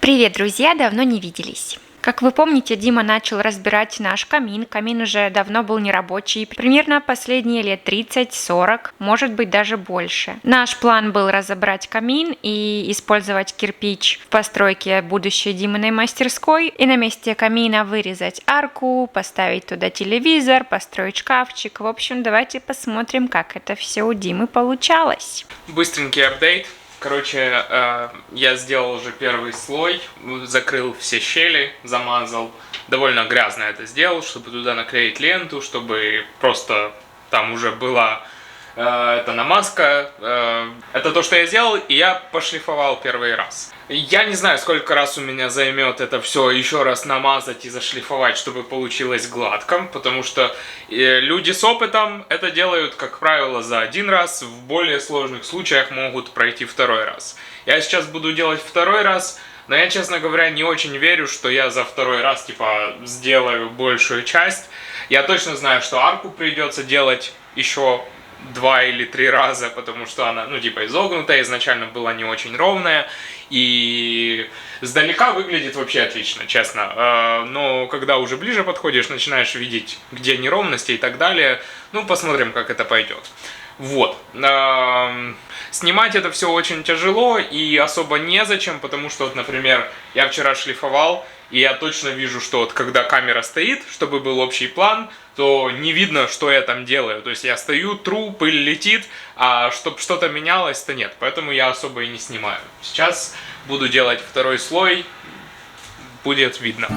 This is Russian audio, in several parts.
Привет, друзья! Давно не виделись. Как вы помните, Дима начал разбирать наш камин. Камин уже давно был нерабочий, примерно последние лет 30-40, может быть даже больше. Наш план был разобрать камин и использовать кирпич в постройке будущей Диминой мастерской. И на месте камина вырезать арку, поставить туда телевизор, построить шкафчик. В общем, давайте посмотрим, как это все у Димы получалось. Быстренький апдейт. Короче, я сделал уже первый слой, закрыл все щели, замазал. Довольно грязно это сделал, чтобы туда наклеить ленту, чтобы просто там уже была эта намазка. Это то, что я сделал, и я пошлифовал первый раз. Я не знаю, сколько раз у меня займет это все еще раз намазать и зашлифовать, чтобы получилось гладко, потому что люди с опытом это делают, как правило, за один раз, в более сложных случаях могут пройти второй раз. Я сейчас буду делать второй раз, но я, честно говоря, не очень верю, что я за второй раз, сделаю большую часть. Я точно знаю, что арку придется делать еще 2 или 3 раза, потому что она, изогнутая, изначально была не очень ровная, и сдалека выглядит вообще отлично, честно. Но когда уже ближе подходишь, начинаешь видеть, где неровности и так далее. Посмотрим, как это пойдет. Вот. Снимать это все очень тяжело и особо незачем, потому что, например, я вчера шлифовал, и я точно вижу, что когда камера стоит, чтобы был общий план, то не видно, что я там делаю. То есть я стою, тру, пыль летит, а чтобы что-то менялось, то нет. Поэтому я особо и не снимаю. Сейчас буду делать второй слой, будет видно.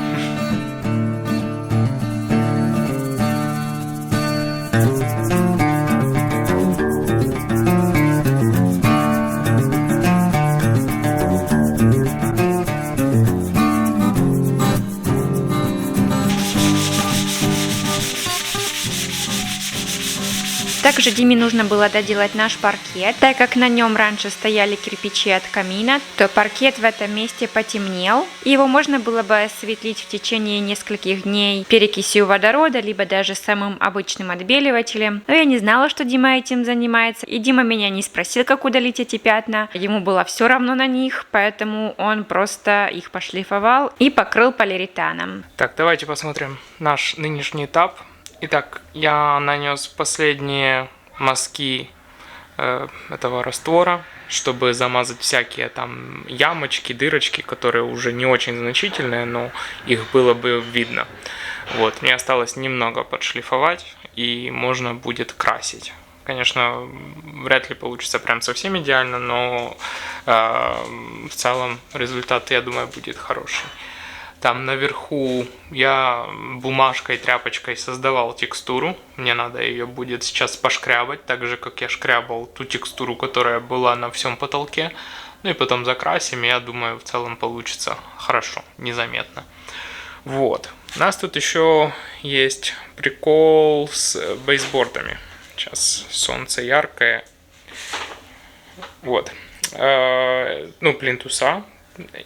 Также Диме нужно было доделать наш паркет. Так как на нем раньше стояли кирпичи от камина, то паркет в этом месте потемнел. И его можно было бы осветлить в течение нескольких дней перекисью водорода, либо даже самым обычным отбеливателем. Но я не знала, что Дима этим занимается. И Дима меня не спросил, как удалить эти пятна. Ему было все равно на них, поэтому он просто их пошлифовал и покрыл полиуретаном. Так, давайте посмотрим наш нынешний этап. Итак, я нанес последние мазки этого раствора, чтобы замазать всякие там ямочки, дырочки, которые уже не очень значительные, но их было бы видно. Вот, мне осталось немного подшлифовать, и можно будет красить. Конечно, вряд ли получится прям совсем идеально, но в целом результат, я думаю, будет хороший. Там наверху я бумажкой, тряпочкой создавал текстуру. Мне надо ее будет сейчас пошкрябать, так же, как я шкрябал ту текстуру, которая была на всем потолке. И потом закрасим, я думаю, в целом получится хорошо, незаметно. Вот. У нас тут еще есть прикол с бейсбордами. Сейчас солнце яркое. Вот. Плинтуса.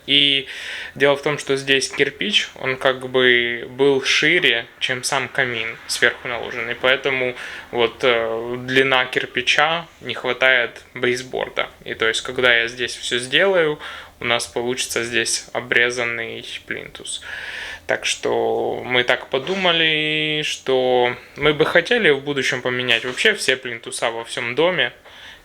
И дело в том, что здесь кирпич, он как бы был шире, чем сам камин сверху наложенный, поэтому вот длина кирпича не хватает бейсборда. И то есть, когда я здесь все сделаю, у нас получится здесь обрезанный плинтус. Так что мы так подумали, что мы бы хотели в будущем поменять вообще все плинтуса во всем доме,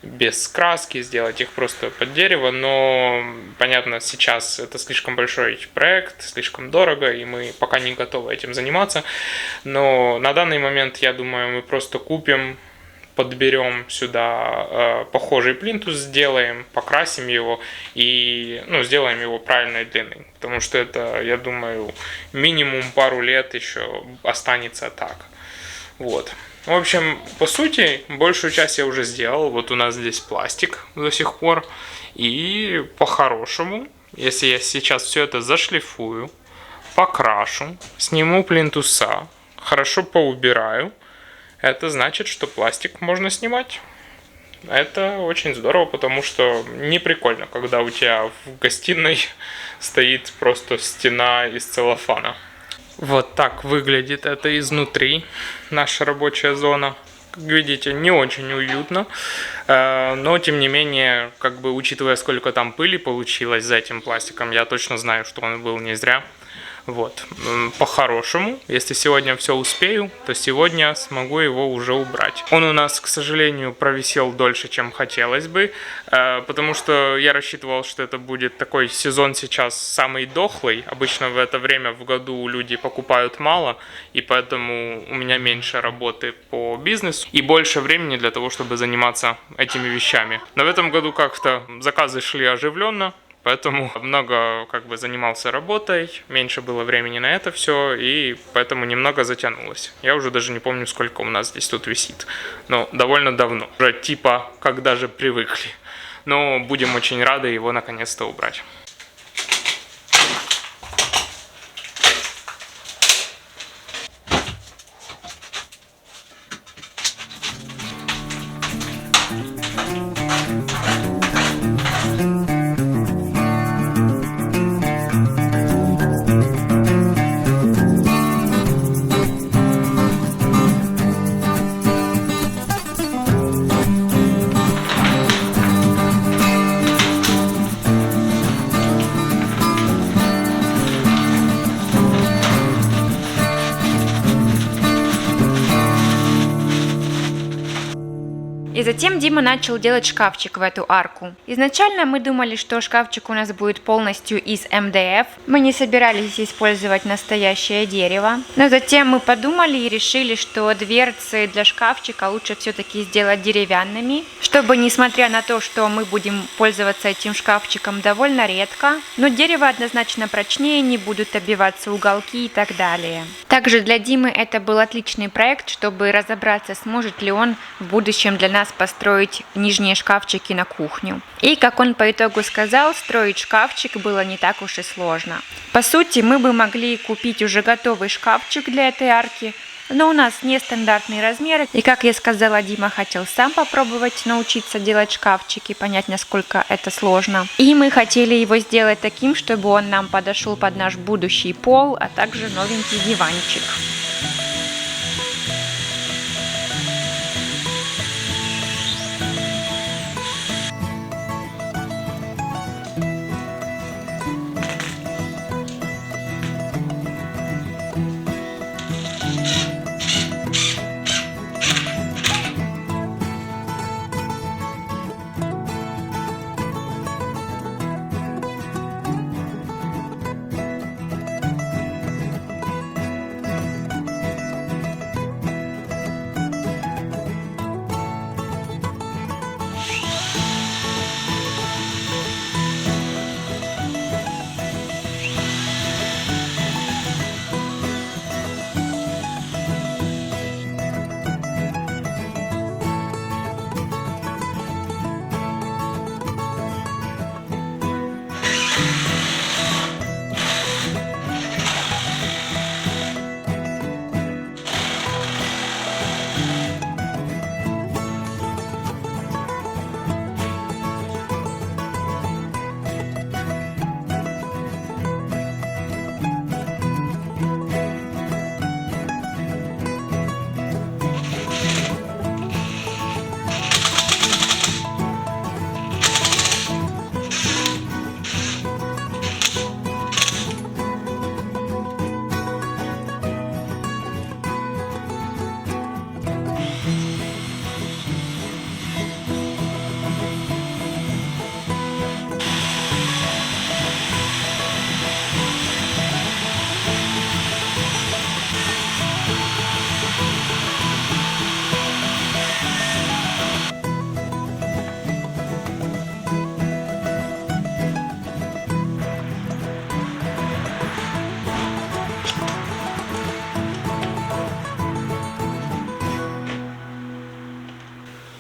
без краски, сделать их просто под дерево, но, понятно, сейчас это слишком большой проект, слишком дорого, и мы пока не готовы этим заниматься, но на данный момент, я думаю, мы просто купим, подберем сюда похожий плинтус, сделаем, покрасим его и сделаем его правильной длины, потому что это, я думаю, минимум пару лет еще останется так. Вот. В общем, по сути, большую часть я уже сделал. Вот у нас здесь пластик до сих пор. И по-хорошему, если я сейчас все это зашлифую, покрашу, сниму плинтуса, хорошо поубираю, это значит, что пластик можно снимать. Это очень здорово, потому что не прикольно, когда у тебя в гостиной стоит просто стена из целлофана. Вот так выглядит это изнутри, наша рабочая зона. как видите, не очень уютно, но тем не менее, как бы учитывая, сколько там пыли получилось за этим пластиком, я точно знаю, что он был не зря. Вот, по-хорошему, если сегодня все успею, то сегодня смогу его уже убрать. Он у нас, к сожалению, провисел дольше, чем хотелось бы, потому что я рассчитывал, что это будет такой сезон сейчас самый дохлый. Обычно в это время в году люди покупают мало, и поэтому у меня меньше работы по бизнесу и больше времени для того, чтобы заниматься этими вещами. Но в этом году как-то заказы шли оживленно. Поэтому много как бы занимался работой, меньше было времени на это все, и поэтому немного затянулось. Я уже даже не помню, сколько у нас здесь тут висит, но довольно давно. Уже типа как даже привыкли. Но будем очень рады его наконец-то убрать. И затем Дима начал делать шкафчик в эту арку. Изначально мы думали, что шкафчик у нас будет полностью из МДФ. Мы не собирались использовать настоящее дерево. Но затем мы подумали и решили, что дверцы для шкафчика лучше все-таки сделать деревянными, чтобы, несмотря на то, что мы будем пользоваться этим шкафчиком довольно редко, но дерево однозначно прочнее, не будут оббиваться уголки и так далее. Также для Димы это был отличный проект, чтобы разобраться, сможет ли он в будущем для нас построить нижние шкафчики на кухню. И, как он по итогу сказал, строить шкафчик было не так уж и сложно. По сути, мы бы могли купить уже готовый шкафчик для этой арки, но у нас нестандартные размеры, и, как я сказала, Дима хотел сам попробовать научиться делать шкафчики, понять, насколько это сложно. И мы хотели его сделать таким, чтобы он нам подошел под наш будущий пол, а также новенький диванчик.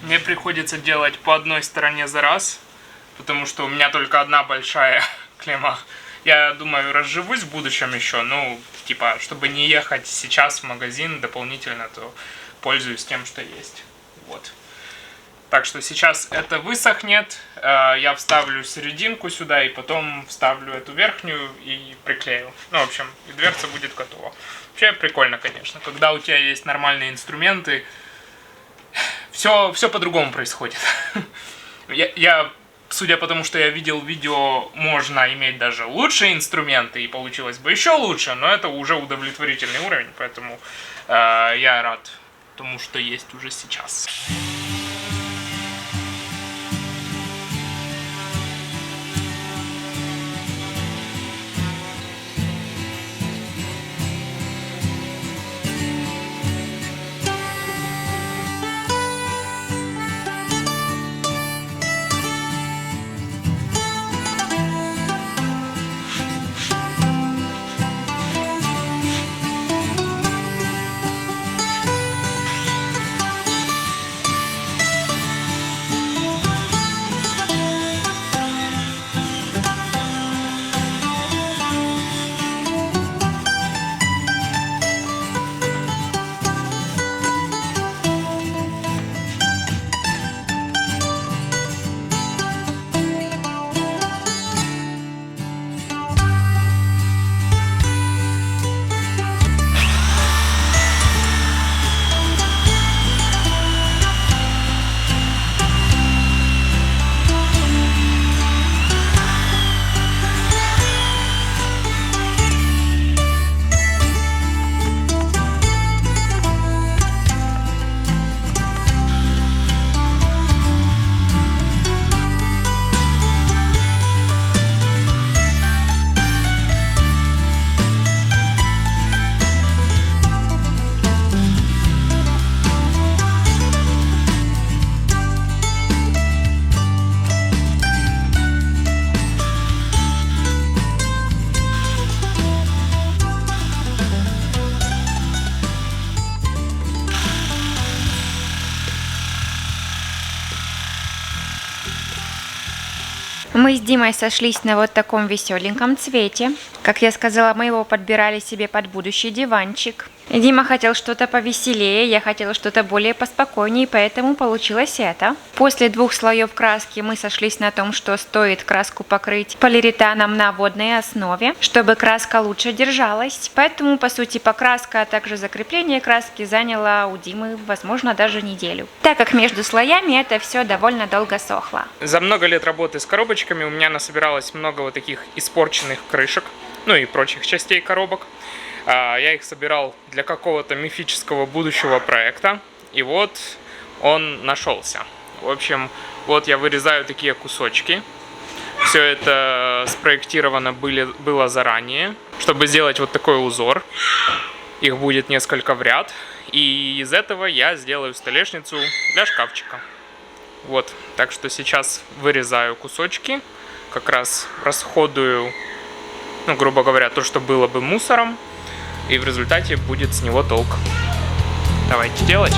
Мне приходится делать по одной стороне за раз, потому что у меня только одна большая клемма. Я думаю, разживусь в будущем еще, ну, типа, чтобы не ехать сейчас в магазин дополнительно, то пользуюсь тем, что есть. Вот. Так что сейчас это высохнет, я вставлю серединку сюда и потом вставлю эту верхнюю и приклею. Ну, в общем, и дверца будет готова. Вообще прикольно, конечно, когда у тебя есть нормальные инструменты, все по-другому происходит. Я, судя по тому, что я видел видео, можно иметь даже лучшие инструменты, и получилось бы еще лучше, но это уже удовлетворительный уровень, поэтому я рад тому, что есть уже сейчас. Мы с Димой сошлись на вот таком веселеньком цвете. Как я сказала, мы его подбирали себе под будущий диванчик. Дима хотел что-то повеселее, я хотела что-то более поспокойнее, поэтому получилось это. После 2 слоев краски мы сошлись на том, что стоит краску покрыть полиуретаном на водной основе, чтобы краска лучше держалась. Поэтому, по сути, покраска, а также закрепление краски заняло у Димы, возможно, даже неделю. Так как между слоями это все довольно долго сохло. За много лет работы с коробочками у меня насобиралось много вот таких испорченных крышек, ну и прочих частей коробок. Я их собирал для какого-то мифического будущего проекта, и вот он нашелся. В общем, вот я вырезаю такие кусочки. Все это спроектировано было заранее, чтобы сделать вот такой узор. Их будет несколько в ряд, и из этого я сделаю столешницу для шкафчика. Вот, так что сейчас вырезаю кусочки, как раз расходую, ну, грубо говоря, то, что было бы мусором. И в результате будет с него толк. Давайте делать.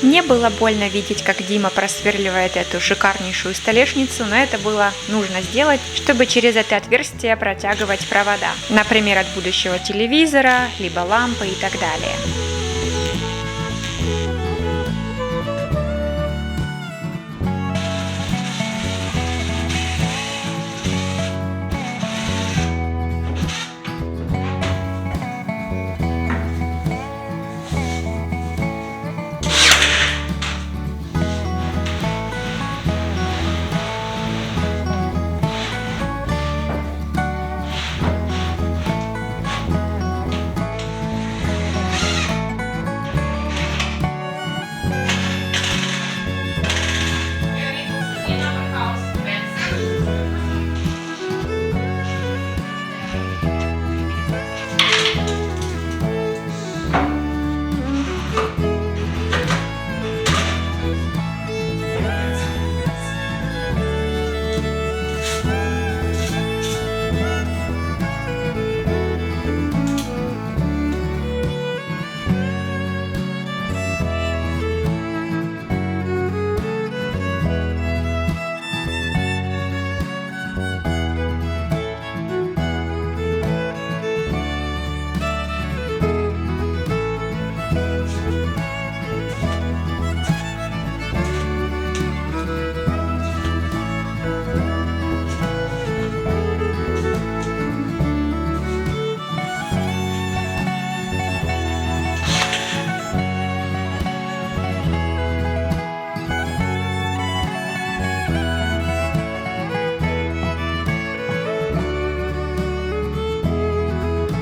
Мне было больно видеть, как Дима просверливает эту шикарнейшую столешницу, но это было нужно сделать, чтобы через это отверстие протягивать провода, например, от будущего телевизора, либо лампы и так далее.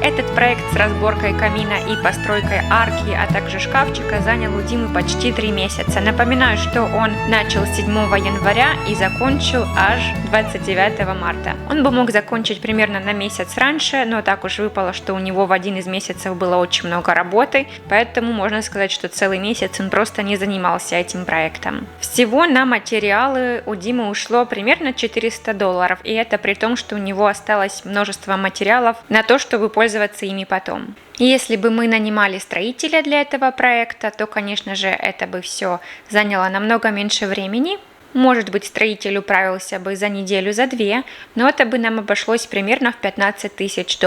Этот проект с разборкой камина и постройкой арки, а также шкафчика занял у Димы почти 3 месяца. Напоминаю, что он начал 7 января и закончил аж 29 марта. Он бы мог закончить примерно на месяц раньше, но так уж выпало, что у него в один из месяцев было очень много работы, поэтому можно сказать, что целый месяц он просто не занимался этим проектом. Всего на материалы у Димы ушло примерно $400, и это при том, что у него осталось множество материалов на то, чтобы пользоваться ими потом. И если бы мы нанимали строителя для этого проекта, то, конечно же, это бы все заняло намного меньше времени. Может быть, строитель управился бы за неделю, за 2, но это бы нам обошлось примерно в $15 тысяч.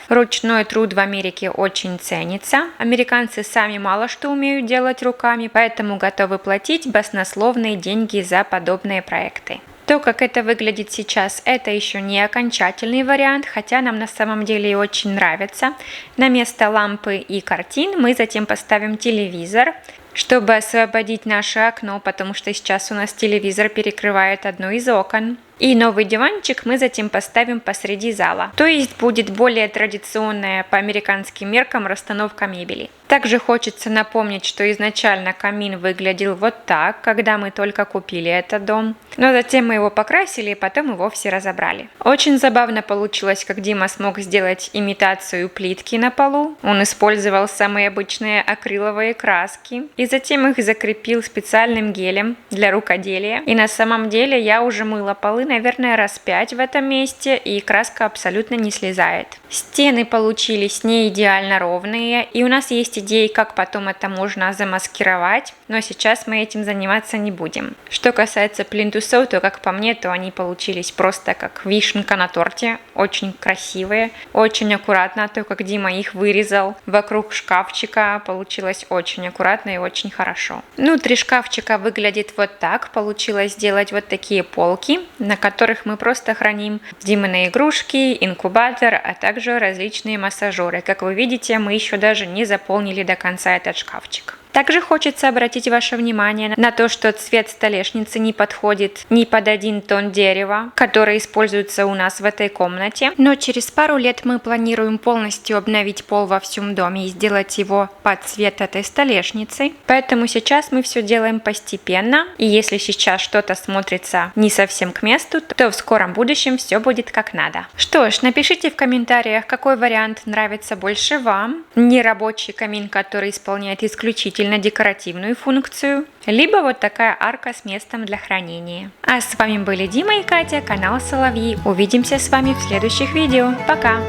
Ручной труд в Америке очень ценится. Американцы сами мало что умеют делать руками, поэтому готовы платить баснословные деньги за подобные проекты. То, как это выглядит сейчас, это еще не окончательный вариант, хотя нам на самом деле и очень нравится. На место лампы и картин мы затем поставим телевизор, чтобы освободить наше окно, потому что сейчас у нас телевизор перекрывает одно из окон. И новый диванчик мы затем поставим посреди зала. То есть будет более традиционная по американским меркам расстановка мебели. Также хочется напомнить, что изначально камин выглядел вот так, когда мы только купили этот дом. Но затем мы его покрасили и потом и вовсе разобрали. Очень забавно получилось, как Дима смог сделать имитацию плитки на полу. Он использовал самые обычные акриловые краски и затем их закрепил специальным гелем для рукоделия. И на самом деле я уже мыла полы, наверное, раз 5 в этом месте, и краска абсолютно не слезает. Стены получились не идеально ровные, и у нас есть идеи, как потом это можно замаскировать, но сейчас мы этим заниматься не будем. Что касается плинтусов, то, как по мне, то они получились просто как вишенка на торте, очень красивые, очень аккуратно, то, как Дима их вырезал вокруг шкафчика, получилось очень аккуратно и очень хорошо. Внутри шкафчика выглядит вот так, получилось сделать вот такие полки, на которых мы просто храним Димины игрушки, инкубатор, а также различные массажеры. Как вы видите, мы еще даже не заполнили до конца этот шкафчик. Также хочется обратить ваше внимание на то, что цвет столешницы не подходит ни под 1 тон дерева, который используется у нас в этой комнате. Но через пару лет мы планируем полностью обновить пол во всем доме и сделать его под цвет этой столешницы. Поэтому сейчас мы все делаем постепенно. И если сейчас что-то смотрится не совсем к месту, то в скором будущем все будет как надо. Что ж, напишите в комментариях, какой вариант нравится больше вам. Нерабочий камин, который исполняет исключительно декоративную функцию, либо вот такая арка с местом для хранения. А с вами были Дима и Катя, канал Соловьи. Увидимся с вами в следующих видео. Пока!